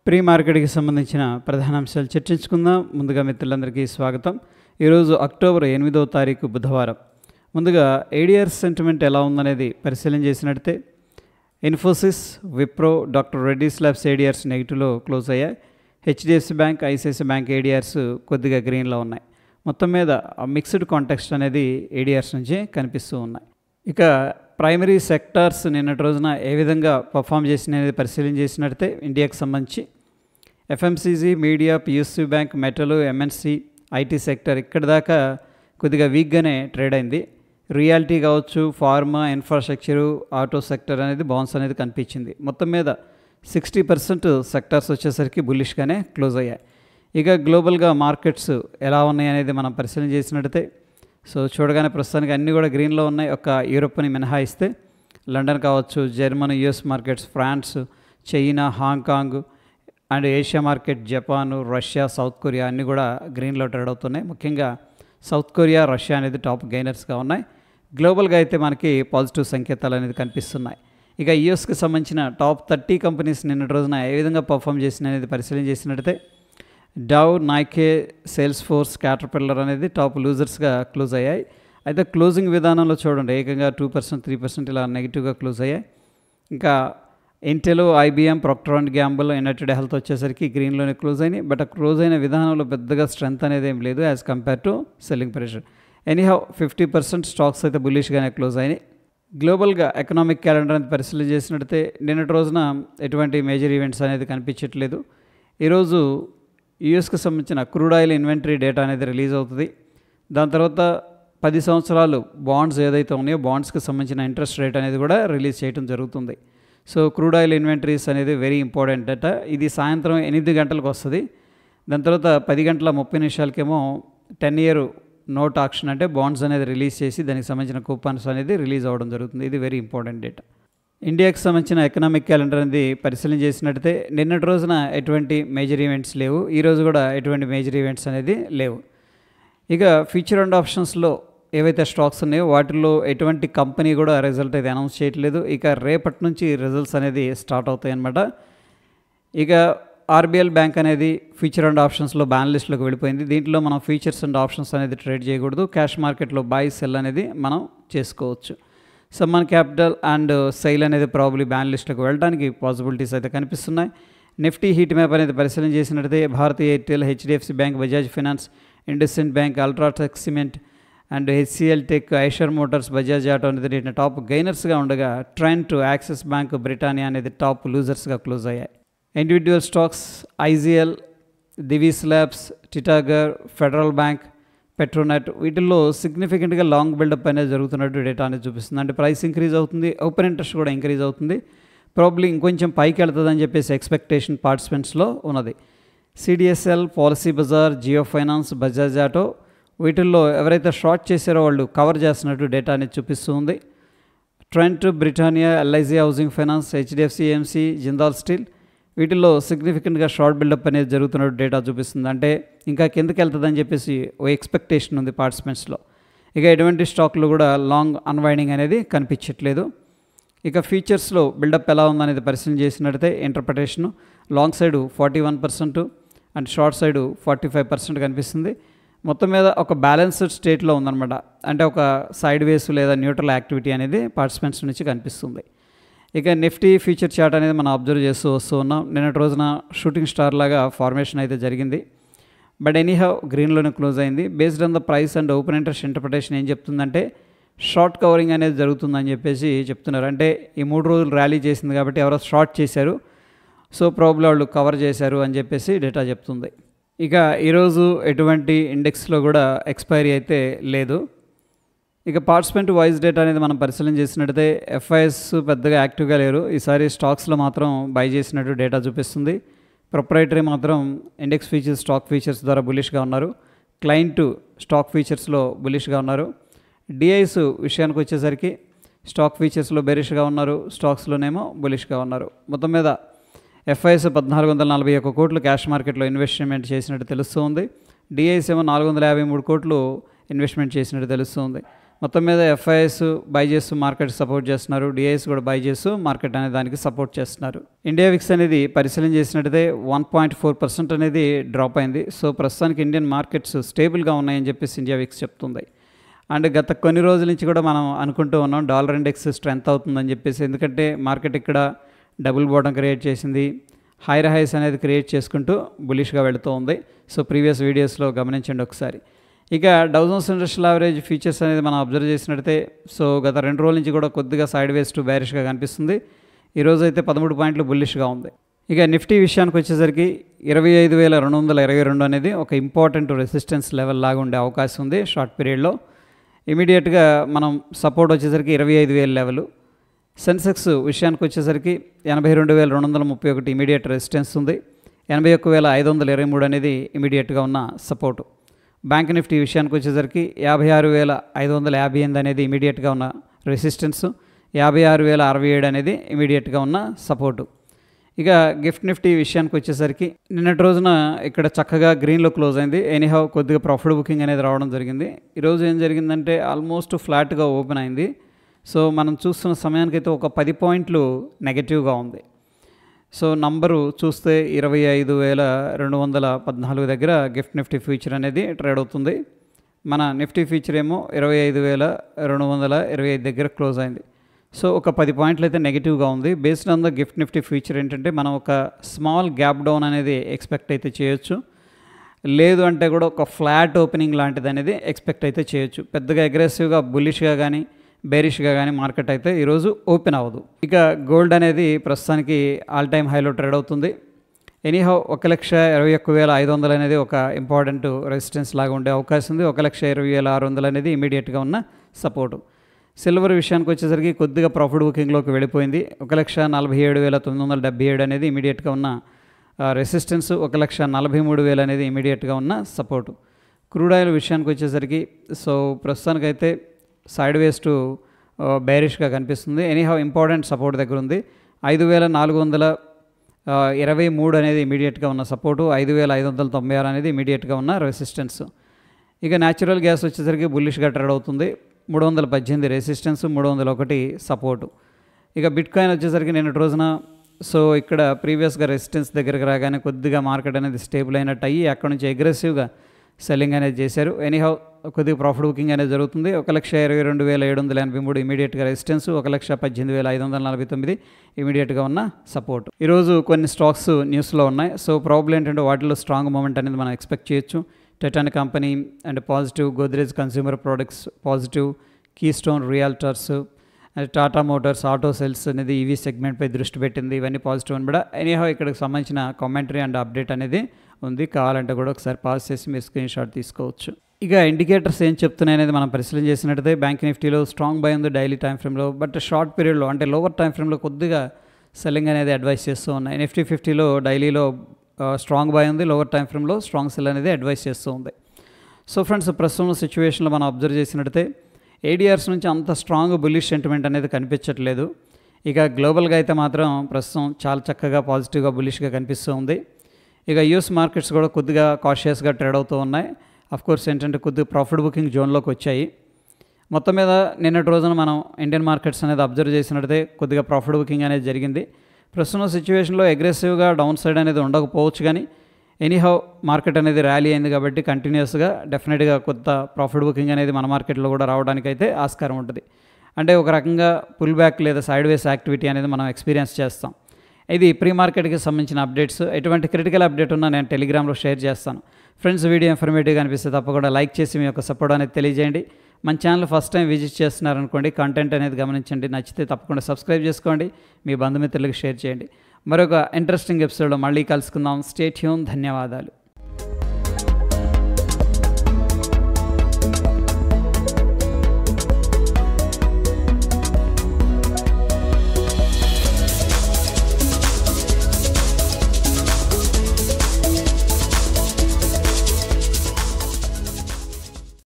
Pre మార్కెట్కి సంబంధించిన ప్రధాన అంశాలు చర్చించుకుందాం. ముందుగా మిత్రులందరికీ స్వాగతం. ఈరోజు అక్టోబర్ 8వ తారీఖు బుధవారం. ముందుగా ఏడిఆర్ సెంటిమెంట్ ఎలా ఉందనేది పరిశీలన చేసినట్టే Infosys, Wipro, doctor Reddy's labs ADRs నెగిటివ్లో క్లోజ్ అయ్యాయి. HDFC Bank, ICICI Bank ADRs కొద్దిగా గ్రీన్లో ఉన్నాయి. మొత్తం మీద మిక్స్డ్ కాంటెక్స్ట్ అనేది ఏడిఆర్స్ నుంచి కనిపిస్తూ ఉన్నాయి. ఇక ప్రైమరీ సెక్టార్స్ నిన్నటి రోజున ఏ విధంగా పర్ఫామ్ చేసినది పరిశీలన చేసినట్టే ఇండియాకి సంబంధించి FMCG, media, PSU bank, metal, MNC, IT sector ఇక్కడ దాకా కొద్దిగా వీక్గానే ట్రేడ్ అయింది. రియాలిటీ కావచ్చు, ఫార్మా, ఇన్ఫ్రాస్ట్రక్చరు, ఆటో సెక్టర్ అనేది బౌన్స్ అనేది కనిపించింది. మొత్తం మీద 60% సెక్టార్స్ వచ్చేసరికి బుల్లిష్గానే క్లోజ్ అయ్యాయి. ఇక గ్లోబల్గా మార్కెట్స్ ఎలా ఉన్నాయి అనేది మనం పరిశీలన చేసినట్టయితే చూడగానే ప్రస్తుతానికి అన్నీ కూడా గ్రీన్లో ఉన్నాయి. ఒక యూరోప్ని మినహాయిస్తే లండన్ కావచ్చు, Germany, US markets, France, China, Hong Kong and Asia market, Japan, Russia, South Korea అన్నీ కూడా గ్రీన్లో ట్రేడ్ అవుతున్నాయి. ముఖ్యంగా సౌత్ కొరియా, రష్యా అనేది టాప్ గెయినర్స్గా ఉన్నాయి. గ్లోబల్గా అయితే మనకి పాజిటివ్ సంకేతాలు అనేది కనిపిస్తున్నాయి. ఇక యుఎస్కి సంబంధించిన టాప్ 30 కంపెనీస్ నిన్నటి రోజున ఏ విధంగా పర్ఫామ్ చేసిన అనేది పరిశీలన చేసినట్టయితే Dove, Nike, sales force, caterpillar అనేది టాప్ లూజర్స్గా క్లోజ్ అయ్యాయి. అయితే క్లోజింగ్ విధానంలో చూడండి ఏకంగా 2%, 3% ఇలా నెగిటివ్గా క్లోజ్ అయ్యాయి. ఇంకా Intel, IBM, Procter and Gamble, United health వచ్చేసరికి గ్రీన్లోనే క్లోజ్ అయినాయి. బట్ ఆ క్లోజ్ అయిన విధానంలో పెద్దగా స్ట్రెంత్ అనేది ఏం లేదు as compare to selling pressure. Anyhow 50% stocks అయితే బుల్లిష్గానే క్లోజ్ అయినాయి. గ్లోబల్గా ఎకనామిక్ క్యాలెండర్ అనేది పరిశీలన చేసినట్టయితే నిన్నటి రోజున ఎటువంటి మేజర్ ఈవెంట్స్ అనేది కనిపించట్లేదు. ఈరోజు యూఎస్కి సంబంధించిన క్రూడ్ ఆయిల్ ఇన్వెంటరీ డేటా అనేది రిలీజ్ అవుతుంది. దాని తర్వాత 10 సంవత్సరాలు బాండ్స్ ఏదైతే ఉన్నాయో బాండ్స్కి సంబంధించిన ఇంట్రెస్ట్ రేట్ అనేది కూడా రిలీజ్ చేయడం జరుగుతుంది. సో క్రూడ్ ఆయిల్ ఇన్వెంటరీస్ అనేది వెరీ ఇంపార్టెంట్ డేటా. ఇది సాయంత్రం 8 గంటలకు వస్తుంది. దాని తర్వాత 10 గంటల 30 నిమిషాలకేమో 10 ఇయర్ నోట్ ఆక్షన్ అంటే బాండ్స్ అనేది రిలీజ్ చేసి దానికి సంబంధించిన కూపన్స్ అనేది రిలీజ్ అవ్వడం జరుగుతుంది. ఇది వెరీ ఇంపార్టెంట్ డేటా. ఇండియాకి సంబంధించిన ఎకనామిక్ క్యాలెండర్ అనేది పరిశీలన చేసినట్టయితే నిన్నటి రోజున ఎటువంటి మేజర్ ఈవెంట్స్ లేవు. ఈరోజు కూడా ఎటువంటి మేజర్ ఈవెంట్స్ అనేది లేవు. ఇక ఫ్యూచర్ అండ్ ఆప్షన్స్లో ఏవైతే స్టాక్స్ ఉన్నాయో వాటిల్లో ఎటువంటి కంపెనీ కూడా రిజల్ట్ అయితే అనౌన్స్ చేయట్లేదు. ఇక రేపటి నుంచి రిజల్ట్స్ అనేది స్టార్ట్ అవుతాయి అన్నమాట. ఇక ఆర్బిఎల్ బ్యాంక్ అనేది ఫ్యూచర్ అండ్ ఆప్షన్స్లో బ్యాన్ లిస్ట్లోకి వెళ్ళిపోయింది. దీంట్లో మనం ఫ్యూచర్స్ అండ్ ఆప్షన్స్ అనేది ట్రేడ్ చేయకూడదు. క్యాష్ మార్కెట్లో బై, సెల్ అనేది మనం చేసుకోవచ్చు. సమ్మన్ క్యాపిటల్ అండ్ సెయిల్ అనేది ప్రాబబ్లీ బ్యాన్ లిస్ట్లోకి వెళ్ళడానికి పాసిబిలిటీస్ అయితే కనిపిస్తున్నాయి. నిఫ్టీ హీట్ మ్యాప్ అనేది పరిశీలన చేసినట్టయితే Bharti Airtel, HDFC Bank, Bajaj Finance, IndusInd Bank, UltraTech Cement and HCL Tech, Eicher Motors, Bajaj Auto అనేది టాప్ గెయినర్స్గా ఉండగా ట్రెంట్, యాక్సిస్ బ్యాంక్, బ్రిటానియా అనేది టాప్ లూజర్స్గా క్లోజ్ అయ్యాయి. Individual stocks IGL, Divi's Labs, Titagarh, Federal Bank, Petronet వీటిల్లో సిగ్నిఫికెంట్గా లాంగ్ బిల్డప్ అనేది జరుగుతున్నట్టు డేటా అనేది చూపిస్తుంది. అంటే ప్రైస్ ఇంక్రీజ్ అవుతుంది, ఓపెన్ ఇంట్రెస్ట్ కూడా ఇంక్రీజ్ అవుతుంది. ప్రాబ్లీ ఇంకొంచెం పైకి వెళ్తుందని చెప్పేసి ఎక్స్పెక్టేషన్ పార్టిసిపెంట్స్లో ఉన్నది. CDSL, Policy Bazaar, Jio finance, Bajaj auto వీటిల్లో ఎవరైతే షార్ట్ చేశారో వాళ్ళు కవర్ చేస్తున్నట్టు డేటా అనేది చూపిస్తుంది. Trent, Britannia, LIC housing finance, HDFC AMC, Jindal steel వీటిల్లో సిగ్నిఫికెంట్గా షార్ట్ బిల్డప్ అనేది జరుగుతున్నట్టు డేటా చూపిస్తుంది. అంటే ఇంకా కిందకి వెళ్తుందని చెప్పేసి ఓ ఎక్స్పెక్టేషన్ ఉంది పార్టిసిపెంట్స్లో. ఇక ఎటువంటి స్టాక్లు కూడా లాంగ్ అన్వైండింగ్ అనేది కనిపించట్లేదు. ఇక ఫీచర్స్లో బిల్డప్ ఎలా ఉందనేది పరిశీలన చేసినట్టయితే interpretation long side 41% and short side 45% కనిపిస్తుంది. మొత్తం మీద ఒక బ్యాలెన్స్డ్ స్టేట్లో ఉందన్నమాట. అంటే ఒక సైడ్ వేస్ లేదా న్యూట్రల్ యాక్టివిటీ అనేది పార్టిసిపెంట్స్ నుంచి కనిపిస్తుంది. ఇక నిఫ్టీ ఫ్యూచర్ చార్ట్ అనేది మనం అబ్జర్వ్ చేస్తూ వస్తూ ఉన్నాం. నిన్నటి రోజున షూటింగ్ స్టార్ లాగా ఫార్మేషన్ అయితే జరిగింది. బట్ ఎనీహౌ గ్రీన్లోనే క్లోజ్ అయింది. Based on the price and open interest interpretation ఏం చెప్తుందంటే షార్ట్ కవరింగ్ అనేది జరుగుతుందని చెప్పేసి చెప్తున్నారు. అంటే ఈ 3 రోజులు ర్యాలీ చేసింది కాబట్టి ఎవరో షార్ట్ చేశారు, సో ప్రాబ్లం వాళ్ళు కవర్ చేశారు అని చెప్పేసి డేటా చెప్తుంది. ఇక ఈరోజు ఎటువంటి ఇండెక్స్లో కూడా ఎక్స్పైరీ అయితే లేదు. ఇక పార్టిసిపెంట్ వాయిస్ డేటా అనేది మనం పరిశీలన చేసినట్టయితే ఎఫ్ఐఎస్ పెద్దగా యాక్టివ్గా లేరు. ఈసారి స్టాక్స్లో మాత్రం బై చేసినట్టు డేటా చూపిస్తుంది. ప్రొప్రైటరీ మాత్రం ఇండెక్స్ ఫీచర్స్, స్టాక్ ఫీచర్స్ ద్వారా బులిష్గా ఉన్నారు. క్లయింట్ స్టాక్ ఫీచర్స్లో బులిష్గా ఉన్నారు. డిఐస్ విషయానికి వచ్చేసరికి స్టాక్ ఫీచర్స్లో బెరిష్గా ఉన్నారు, స్టాక్స్లోనేమో బులిష్గా ఉన్నారు. మొత్తం మీద ఎఫ్ఐఎస్ 1441 కోట్లు క్యాష్ మార్కెట్లో ఇన్వెస్ట్మెంట్ చేసినట్టు తెలుస్తుంది. డిఐస్ ఏమో 453 కోట్లు ఇన్వెస్ట్మెంట్ చేసినట్టు తెలుస్తుంది. మొత్తం మీద ఎఫ్ఐఎస్ బై చేస్తూ మార్కెట్ సపోర్ట్ చేస్తున్నారు, డిఐఎస్ కూడా బై చేస్తూ మార్కెట్ అనే దానికి సపోర్ట్ చేస్తున్నారు. ఇండియా విక్స్ అనేది పరిశీలన చేసినట్టయితే 1.4% అనేది డ్రాప్ అయింది. సో ప్రస్తుతానికి ఇండియన్ మార్కెట్స్ స్టేబుల్గా ఉన్నాయని చెప్పేసి ఇండియా విక్స్ చెప్తుంది. అండ్ గత కొన్ని రోజుల నుంచి కూడా మనం అనుకుంటూ ఉన్నాం డాలర్ ఇండెక్స్ స్ట్రెంత్ అవుతుందని చెప్పేసి, ఎందుకంటే మార్కెట్ ఇక్కడ డబుల్ బాటమ్ క్రియేట్ చేసింది, హైర్ హైస్ అనేది క్రియేట్ చేసుకుంటూ బులిష్గా వెళుతూ ఉంది. సో ప్రీవియస్ వీడియోస్లో గమనించండి ఒకసారి. ఇక Dow Jones industrial average futures అనేది మనం అబ్జర్వ్ చేసినట్టయితే సో గత 2 రోజుల నుంచి కూడా కొద్దిగా సైడ్ వేస్ టు బేరిష్గా కనిపిస్తుంది. ఈరోజు అయితే 13 పాయింట్లు బుల్లిష్గా ఉంది. ఇక నిఫ్టీ విషయానికి వచ్చేసరికి 25,222 అనేది ఒక ఇంపార్టెంట్ రెసిస్టెన్స్ లెవెల్ లాగా ఉండే అవకాశం ఉంది షార్ట్ పీరియడ్లో. ఇమీడియట్గా మనం సపోర్ట్ వచ్చేసరికి 25,000 లెవెల్. సెన్సెక్స్ విషయానికి వచ్చేసరికి 82,231 ఇమీడియట్ రెసిస్టెన్స్ ఉంది. 81,523 అనేది ఇమీడియట్గా ఉన్న సపోర్టు. బ్యాంక్ నిఫ్టీ విషయానికి వచ్చేసరికి 56,558 అనేది ఇమీడియట్గా ఉన్న రెసిస్టెన్స్, 56,067 అనేది ఇమీడియట్గా ఉన్న సపోర్టు. ఇక గిఫ్ట్ నిఫ్టీ విషయానికి వచ్చేసరికి నిన్నటి రోజున ఇక్కడ చక్కగా గ్రీన్లో క్లోజ్ అయింది. ఎనీహౌ కొద్దిగా ప్రాఫిట్ బుకింగ్ అనేది రావడం జరిగింది. ఈరోజు ఏం జరిగిందంటే ఆల్మోస్ట్ ఫ్లాట్గా ఓపెన్ అయింది. సో మనం చూస్తున్న సమయానికైతే ఒక 10 పాయింట్లు నెగటివ్గా ఉంది. సో నంబరు చూస్తే 25,214 దగ్గర గిఫ్ట్ నిఫ్టీ ఫ్యూచర్ అనేది ట్రేడ్ అవుతుంది. మన నిఫ్టీ ఫ్యూచర్ ఏమో 25,225 దగ్గర క్లోజ్ అయింది. సో ఒక 10 పాయింట్లు అయితే నెగిటివ్గా ఉంది. Based on the gift Nifty future ఏంటంటే మనం ఒక స్మాల్ గ్యాప్ డౌన్ అనేది ఎక్స్పెక్ట్ అయితే చేయొచ్చు, లేదు అంటే కూడా ఒక ఫ్లాట్ ఓపెనింగ్ లాంటిది అనేది ఎక్స్పెక్ట్ అయితే చేయొచ్చు. పెద్దగా అగ్రెసివ్గా బుల్లిష్గా కానీ బేరిష్గా కానీ మార్కెట్ అయితే ఈరోజు ఓపెన్ అవ్వదు. ఇక గోల్డ్ అనేది ప్రస్తుతానికి ఆల్ టైమ్ హైలో ట్రేడ్ అవుతుంది. ఎనీహౌ 1,21,500 అనేది ఒక ఇంపార్టెంట్ రెసిస్టెన్స్ లాగా ఉండే అవకాశం ఉంది. 1,20,600 అనేది ఇమీడియట్గా ఉన్న సపోర్టు. సిల్వర్ విషయానికి వచ్చేసరికి కొద్దిగా ప్రాఫిట్ బుకింగ్లోకి వెళ్ళిపోయింది. 1,47,977 అనేది ఇమీడియట్గా ఉన్న రెసిస్టెన్స్, 1,43,000 అనేది ఇమీడియట్గా ఉన్న సపోర్టు. క్రూడ్ ఆయిల్ విషయానికి వచ్చేసరికి సో ప్రస్తుతానికైతే సైడ్ వేస్ టు బేరిష్గా కనిపిస్తుంది. ఎనీహౌ ఇంపార్టెంట్ సపోర్ట్ దగ్గర ఉంది. 5,423 అనేది ఇమీడియట్గా ఉన్న సపోర్టు, 5,596 అనేది ఇమీడియట్గా ఉన్న రెసిస్టెన్స్. ఇక న్యాచురల్ గ్యాస్ వచ్చేసరికి బుల్లిష్గా ట్రేడ్ అవుతుంది. 318 రెసిస్టెన్స్, 301 సపోర్టు. ఇక బిట్ కాయిన్ వచ్చేసరికి నిన్నటి రోజున సో ఇక్కడ ప్రీవియస్గా రెసిస్టెన్స్ దగ్గరకు రాగానే కొద్దిగా మార్కెట్ అనేది స్టేబుల్ అయినట్టు అయ్యి అక్కడ నుంచి అగ్రెసివ్గా సెల్లింగ్ అనేది చేశారు. ఎనీహౌ కొద్దిగా ప్రాఫిట్ బుకింగ్ అనేది జరుగుతుంది. 1,22,783 ఇమీడియట్గా రెసిస్టెన్స్, 1,18,549 ఇమీడియట్గా ఉన్న సపోర్ట్. ఈరోజు కొన్ని స్టాక్స్ న్యూస్లో ఉన్నాయి. సో ప్రాబ్లం ఏంటంటే వాటిలో స్ట్రాంగ్ మూమెంట్ అనేది మనం ఎక్స్పెక్ట్ చేయొచ్చు. Titanic company and positive, Godrej consumer products positive, keystone realtors, Tata Motors auto cells అనేది ఈవీ సెగ్మెంట్పై దృష్టి పెట్టింది. ఇవన్నీ పాజిటివ్ అని కూడా. ఎనీహౌ ఇక్కడికి సంబంధించిన కామెంటరీ అండ్ అప్డేట్ అనేది ఉంది. కావాలంటే కూడా ఒకసారి పాస్ చేసి మీరు స్క్రీన్ షాట్ తీసుకోవచ్చు. ఇక ఇండికేటర్స్ ఏం చెప్తున్నాయి అనేది మనం పరిశీలన చేసినట్టయితే బ్యాంక్ నిఫ్టీలో స్ట్రాంగ్ బై ఉంది డైలీ టైం ఫ్రేమ్లో, బట్ షార్ట్ పీరియడ్లో అంటే లోవర్ టైం ఫ్రేమ్లో కొద్దిగా సెల్లింగ్ అనేది అడ్వైస్ చేస్తూ ఉన్నాయి. నిఫ్టీ 50లో డైలీలో స్ట్రాంగ్ బై ఉంది, లోవర్ టైం ఫ్రేమ్లో స్ట్రాంగ్ సెల్ అనేది అడ్వైస్ చేస్తూ ఉంది. సో ఫ్రెండ్స్ ప్రస్తుతం సిచ్యువేషన్లో మనం అబ్జర్వ్ చేసినట్టయితే ఏడిఆర్స్ నుంచి అంత స్ట్రాంగ్ బుల్లిష్ సెంటిమెంట్ అనేది కనిపించట్లేదు. ఇక గ్లోబల్గా అయితే మాత్రం ప్రస్తుతం చాలా చక్కగా పాజిటివ్గా బుల్లిష్గా కనిపిస్తూ ఉంది. ఇక యూఎస్ మార్కెట్స్ కూడా కొద్దిగా కాషియస్గా ట్రేడ్ అవుతూ ఉన్నాయి. అఫ్కోర్స్ ఏంటంటే కొద్దిగా ప్రాఫిట్ బుకింగ్ జోన్లోకి వచ్చాయి. మొత్తం మీద నిన్నటి రోజున మనం ఇండియన్ మార్కెట్స్ అనేది అబ్జర్వ్ చేసినట్టయితే కొద్దిగా ప్రాఫిట్ బుకింగ్ అనేది జరిగింది. ప్రస్తుతం సిచ్యువేషన్లో అగ్రెసివ్గా డౌన్ సైడ్ అనేది ఉండకపోవచ్చు, కానీ ఎనీహౌ మార్కెట్ అనేది ర్యాలీ అయింది కాబట్టి కంటిన్యూస్గా డెఫినెట్గా కొత్త ప్రాఫిట్ బుకింగ్ అనేది మన మార్కెట్లో కూడా రావడానికి అయితే ఆస్కారం ఉంటుంది. అంటే ఒక రకంగా పుల్ బ్యాక్ లేదా సైడ్ వేస్ యాక్టివిటీ అనేది మనం ఎక్స్పీరియన్స్ చేస్తాం. ఇది ప్రీ మార్కెట్కి సంబంధించిన అప్డేట్స్. ఎటువంటి క్రిటికల్ అప్డేట్ ఉన్నా నేను టెలిగ్రామ్లో షేర్ చేస్తాను. ఫ్రెండ్స్ వీడియో ఇన్ఫర్మేటివ్గా అనిపిస్తే తప్పకుండా లైక్ చేసి మీ యొక్క సపోర్ట్ అనేది తెలియజేయండి. మన ఛానల్ ఫస్ట్ టైం విజిట్ చేస్తున్నారనుకోండి, కంటెంట్ అనేది గమనించండి, నచ్చితే తప్పకుండా సబ్స్క్రైబ్ చేసుకోండి, మీ బంధుమిత్రులకు షేర్ చేయండి. మరొక ఇంట్రెస్టింగ్ ఎపిసోడ్లో మళ్ళీ కలుసుకుందాం. Stay tune. ధన్యవాదాలు.